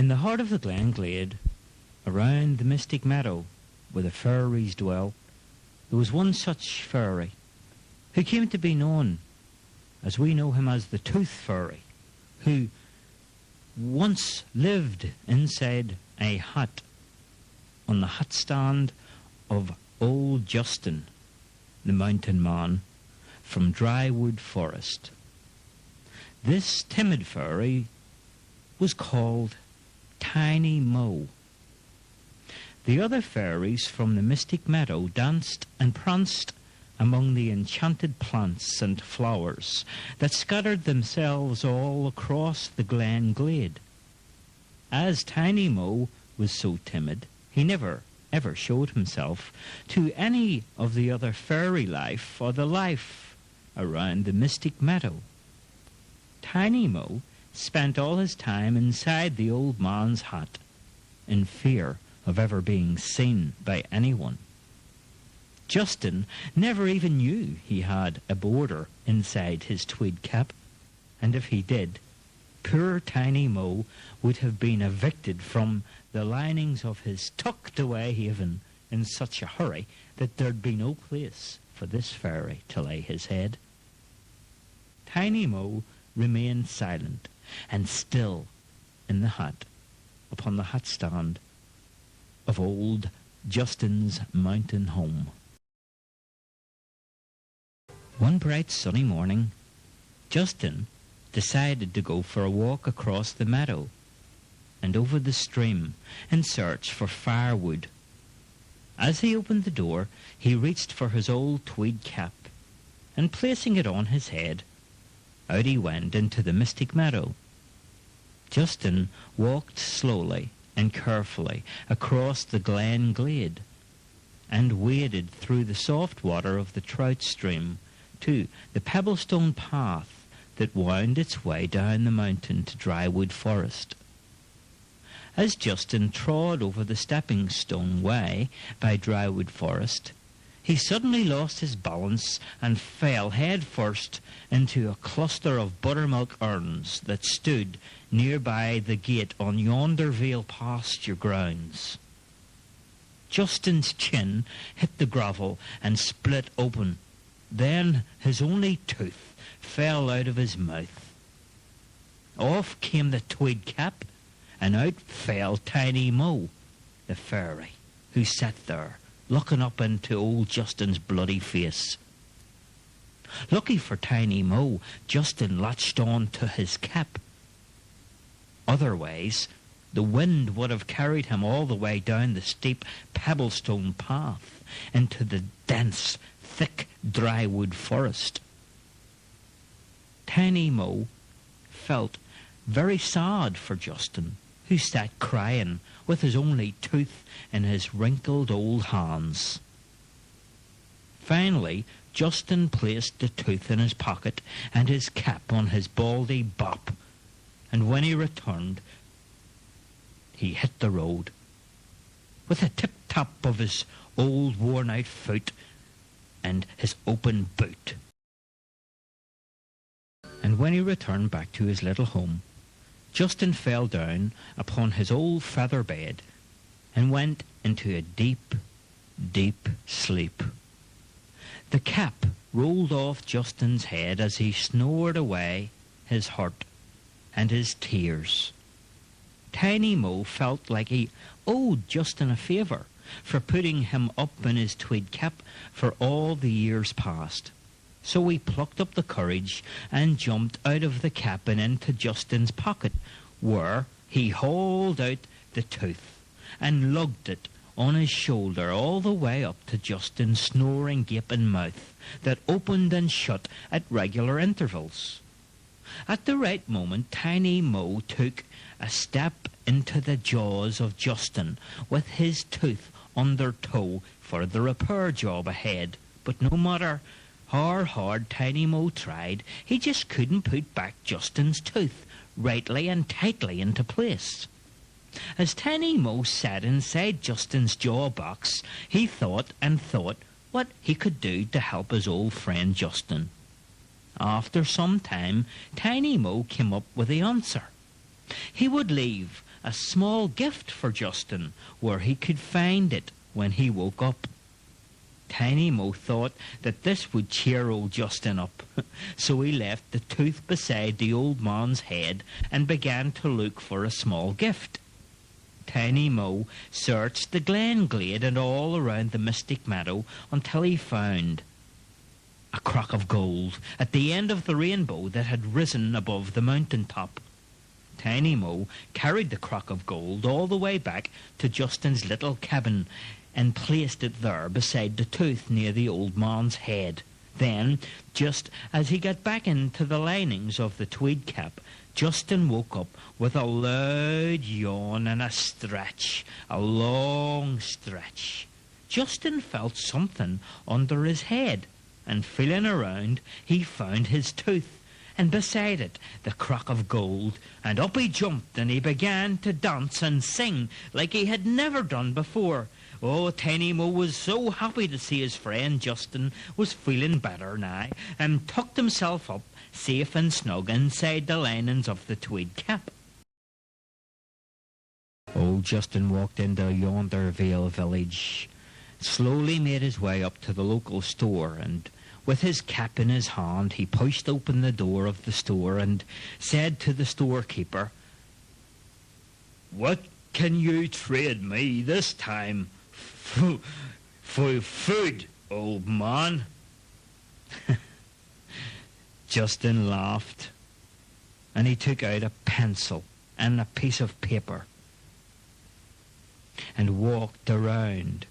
In the heart of the Glen Glade, around the mystic meadow where the fairies dwell, there was one such fairy who came to be known as we know him as the Tooth Fairy, who once lived inside a hut on the hut stand of old Justin, the mountain man from Drywood Forest. This timid fairy was called Tiny Mo. The other fairies from the mystic meadow danced and pranced among the enchanted plants and flowers that scattered themselves all across the Glen Glade. As Tiny Mo was so timid, he never ever showed himself to any of the other fairy life or the life around the mystic meadow. Tiny Mo spent all his time inside the old man's hut, in fear of ever being seen by anyone. Justin never even knew he had a boarder inside his tweed cap, and if he did, poor Tiny Mo would have been evicted from the linings of his tucked-away haven in such a hurry that there'd be no place for this fairy to lay his head. Tiny Mo remained silent and still in the hut, upon the hut stand of old Justin's mountain home. One bright sunny morning, Justin decided to go for a walk across the meadow and over the stream in search for firewood. As he opened the door, he reached for his old tweed cap, and placing it on his head, out he went into the mystic meadow. Justin walked slowly and carefully across the Glen Glade and waded through the soft water of the trout stream to the pebblestone path that wound its way down the mountain to Drywood Forest. As Justin trod over the stepping stone way by Drywood Forest, he suddenly lost his balance and fell head first into a cluster of buttermilk urns that stood nearby the gate on yonder Vale pasture grounds. Justin's chin hit the gravel and split open. Then his only tooth fell out of his mouth. Off came the tweed cap, and out fell Tiny Mo, the fairy, who sat there looking up into old Justin's bloody face. Lucky for Tiny Mo, Justin latched on to his cap. Otherwise, the wind would have carried him all the way down the steep pebblestone path into the dense, thick Drywood Forest. Tiny Mo felt very sad for Justin, who sat crying with his only tooth in his wrinkled old hands. Finally, Justin placed the tooth in his pocket and his cap on his baldy bop, and when he returned, he hit the road with a tip-tap of his old worn-out foot and his open boot. And when he returned back to his little home, Justin fell down upon his old feather bed and went into a deep, deep sleep. The cap rolled off Justin's head as he snored away his hurt and his tears. Tiny Mo felt like he owed Justin a favour for putting him up in his tweed cap for all the years past. So he plucked up the courage and jumped out of the cap and into Justin's pocket, where he hauled out the tooth and lugged it on his shoulder all the way up to Justin's snoring, gaping mouth that opened and shut at regular intervals. At the right moment, Tiny Mo took a step into the jaws of Justin with his tooth under toe for the repair job ahead. But no matter how hard Tiny Mo tried, he just couldn't put back Justin's tooth rightly and tightly into place. As Tiny Mo sat inside Justin's jaw box, he thought and thought what he could do to help his old friend Justin. After some time, Tiny Mo came up with the answer. He would leave a small gift for Justin where he could find it when he woke up. Tiny Mo thought that this would cheer old Justin up, so he left the tooth beside the old man's head and began to look for a small gift. Tiny Mo searched the glen glade and all around the Mystic Meadow until he found a crock of gold at the end of the rainbow that had risen above the mountain top. Tiny Mo carried the crock of gold all the way back to Justin's little cabin and placed it there beside the tooth near the old man's head. Then, just as he got back into the linings of the tweed cap, Justin woke up with a loud yawn and a stretch, a long stretch. Justin felt something under his head, and feeling around, he found his tooth, and beside it the crock of gold, and up he jumped and he began to dance and sing like he had never done before. Oh, Tiny Mo was so happy to see his friend Justin was feeling better now, and tucked himself up safe and snug inside the linings of the tweed cap. Old Justin walked into yonder Vale village, slowly made his way up to the local store, and with his cap in his hand he pushed open the door of the store and said to the storekeeper, "What can you trade me this time for food, old man?" Justin laughed, and he took out a pencil and a piece of paper and walked around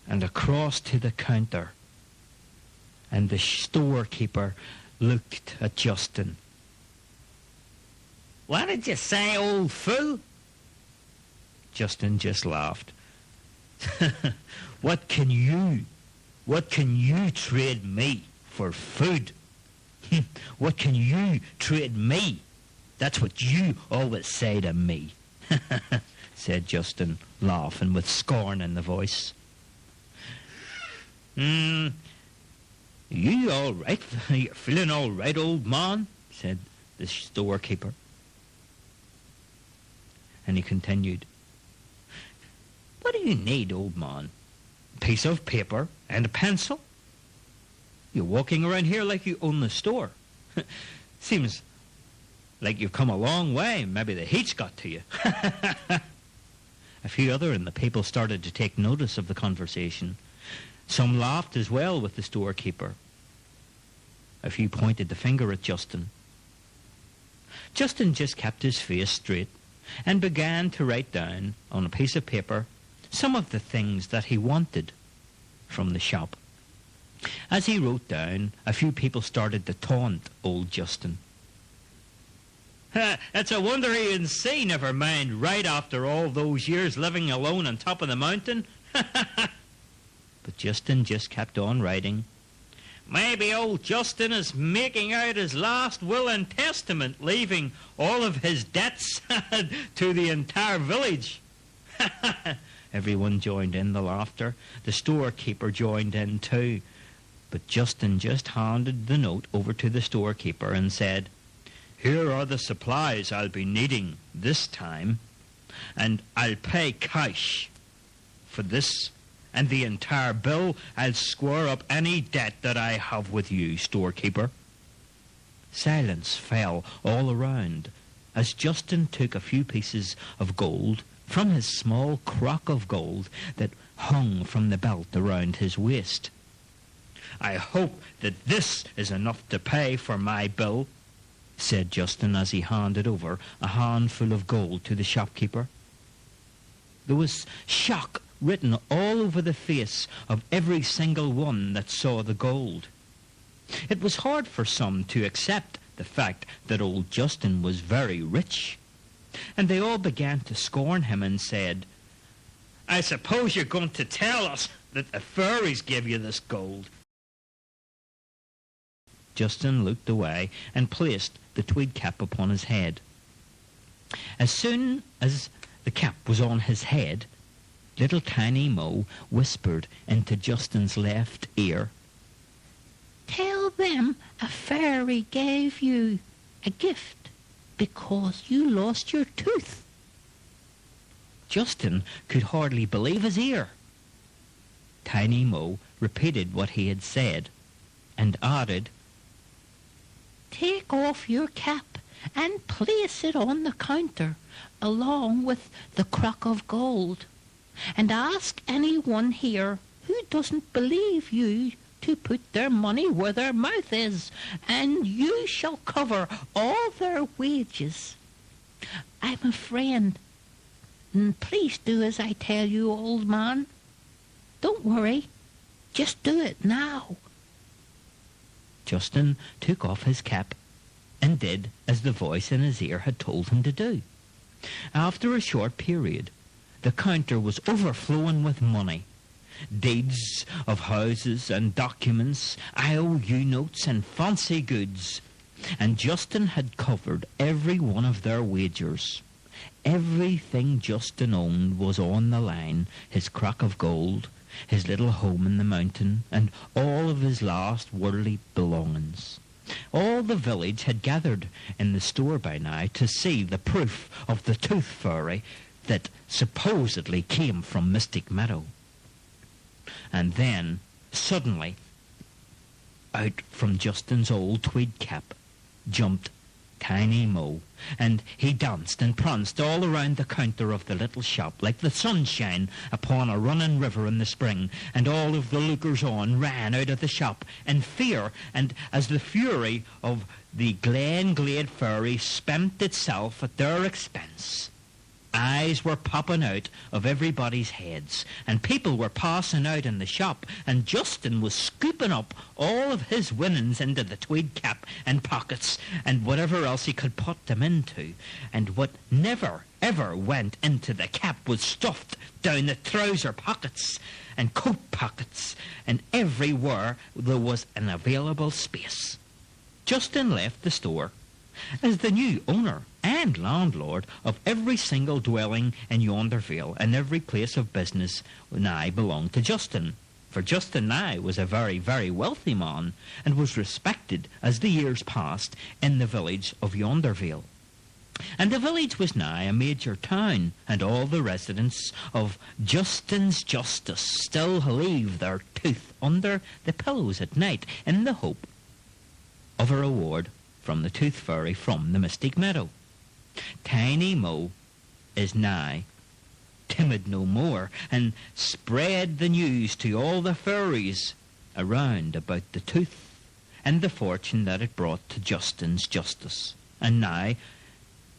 and across to the counter, and the storekeeper looked at Justin. "What did you say, old fool?" Justin just laughed. What can you trade me for food? What can you trade me? That's what you always say to me, said Justin, laughing with scorn in the voice. You all right? You're feeling all right, old man? Said the storekeeper. And he continued, "What do you need, old man? A piece of paper and a pencil? You're walking around here like you own the store. Seems like you've come a long way. Maybe the heat's got to you." A few other and the people started to take notice of the conversation. Some laughed as well with the storekeeper. A few pointed the finger at Justin. Justin just kept his face straight and began to write down on a piece of paper some of the things that he wanted from the shop. As he wrote down, a few people started to taunt old Justin. "It's a wonder he didn't see, never mind, right after all those years living alone on top of the mountain." But Justin just kept on writing. "Maybe old Justin is making out his last will and testament, leaving all of his debts to the entire village." Everyone joined in the laughter. The storekeeper joined in too. But Justin just handed the note over to the storekeeper and said, "Here are the supplies I'll be needing this time, and I'll pay cash for this, and the entire bill. I'll square up any debt that I have with you, storekeeper." Silence fell all around as Justin took a few pieces of gold from his small crock of gold that hung from the belt around his waist. "I hope that this is enough to pay for my bill," said Justin as he handed over a handful of gold to the shopkeeper. There was shock written all over the face of every single one that saw the gold. It was hard for some to accept the fact that old Justin was very rich, and they all began to scorn him and said, "I suppose you're going to tell us that the fairies gave you this gold." Justin looked away and placed the tweed cap upon his head. As soon as the cap was on his head, little Tiny Mo whispered into Justin's left ear, "Tell them a fairy gave you a gift because you lost your tooth." Justin could hardly believe his ear. Tiny Mo repeated what he had said, and added, "Take off your cap and place it on the counter along with the crock of gold, and ask anyone here who doesn't believe you to put their money where their mouth is, and you shall cover all their wages. I'm a friend, and please do as I tell you, old man. Don't worry, just do it now." Justin took off his cap and did as the voice in his ear had told him to do. After a short period, the counter was overflowing with money. Deeds of houses and documents, IOU notes and fancy goods. And Justin had covered every one of their wagers. Everything Justin owned was on the line: his crock of gold, his little home in the mountain, and all of his last worldly belongings. All the village had gathered in the store by now to see the proof of the tooth fairy that supposedly came from Mystic Meadow. And then, suddenly, out from Justin's old tweed cap jumped Tiny Mo, and he danced and pranced all around the counter of the little shop like the sunshine upon a running river in the spring, and all of the lookers-on ran out of the shop in fear, and as the fury of the Glen Glade fairy spent itself at their expense. Eyes were popping out of everybody's heads, and people were passing out in the shop, and Justin was scooping up all of his winnings into the tweed cap and pockets and whatever else he could put them into, and what never, ever went into the cap was stuffed down the trouser pockets and coat pockets and everywhere there was an available space. Justin left the store as the new owner and landlord of every single dwelling in Yondervale, and every place of business now belonged to Justin. For Justin now was a very, very wealthy man, and was respected as the years passed in the village of Yondervale. And the village was now a major town, and all the residents of Justin's Justice still leave their tooth under the pillows at night in the hope of a reward from the tooth fairy from the Mystic Meadow. Tiny Mo is now timid no more, and spread the news to all the fairies around about the tooth and the fortune that it brought to Justin's Justice. And now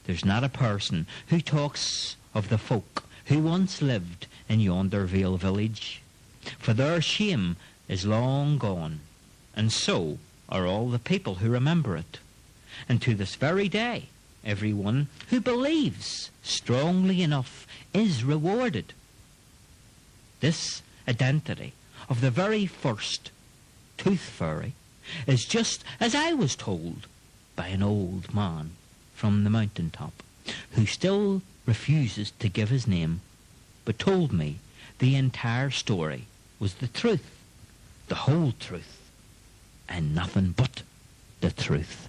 there's not a person who talks of the folk who once lived in Yondervale village, for their shame is long gone, and so are all the people who remember it. And to this very day, everyone who believes strongly enough is rewarded. This identity of the very first tooth fairy is just as I was told by an old man from the mountain top, who still refuses to give his name, but told me the entire story was the truth, the whole truth, and nothing but the truth.